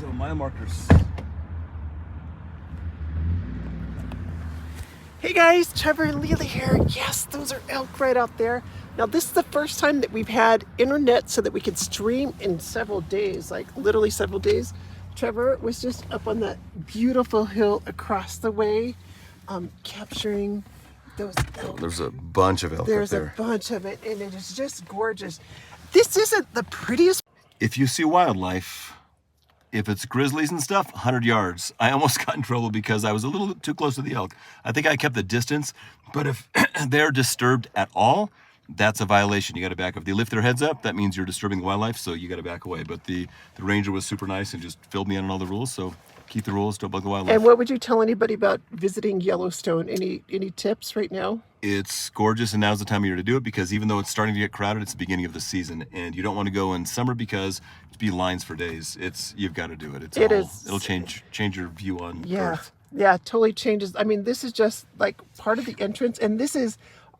So mile markers. Hey guys, Trevor and Leela here. Yes, those are elk right out there. Now this is the first time that we've had internet so that we could stream in several days, like literally several days. Trevor was just up on that beautiful hill across the way, capturing those elk. There's a bunch of elk There's up there. a bunch of it, and it is just gorgeous. This isn't the prettiest. If you see wildlife, if it's grizzlies and stuff, 100 yards. I almost got in trouble because I was a little too close to the elk. I think I kept the distance, but if they're disturbed at all, that's a violation. You got to back up. If they lift their heads up, that means you're disturbing the wildlife, so you got to back away. But the ranger was super nice and just filled me in on all the rules, so keep the rules, don't bug the wildlife. And what would you tell anybody about visiting Yellowstone? Any tips right now? It's gorgeous, and now's the time of year to do it because even though it's starting to get crowded, it's the beginning of the season, and you don't want to go in summer because it'd be lines for days. You've got to do it. It'll change your view on Earth. Yeah, it totally changes. I mean, this is just like part of the entrance, and this is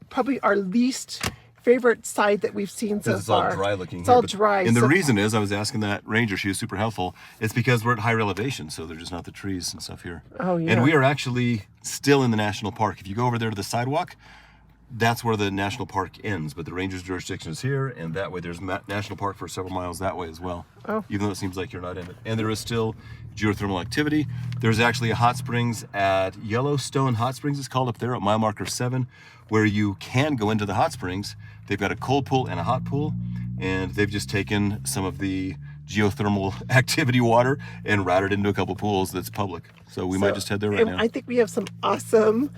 probably our least favorite side that we've seen so far. It's all dry looking. It's all dry. And the reason is, I was asking that ranger, she was super helpful. It's because we're at higher elevation, so there's just not the trees and stuff here. Oh, yeah. And we are actually still in the national park. If you go over there to the sidewalk, that's where the national park ends. But the ranger's jurisdiction is here, and that way there's national park for several miles that way as well. Oh. Even though it seems like you're not in it. And there is still geothermal activity. There's actually a hot springs at Yellowstone Hot Springs, it's called, up there at mile marker 7, where you can go into the hot springs. They've got a cold pool and a hot pool, and they've just taken some of the geothermal activity water and routed into a couple pools that's public. So we might just head there right now. I think we have some awesome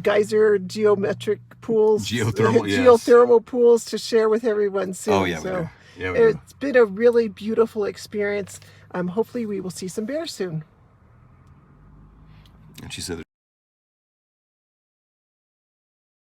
geyser geometric pools, Geothermal, yes. geothermal pools to share with everyone soon. Oh, yeah, we do. Yeah, we it's been a really beautiful experience. Hopefully we will see some bears soon. And she said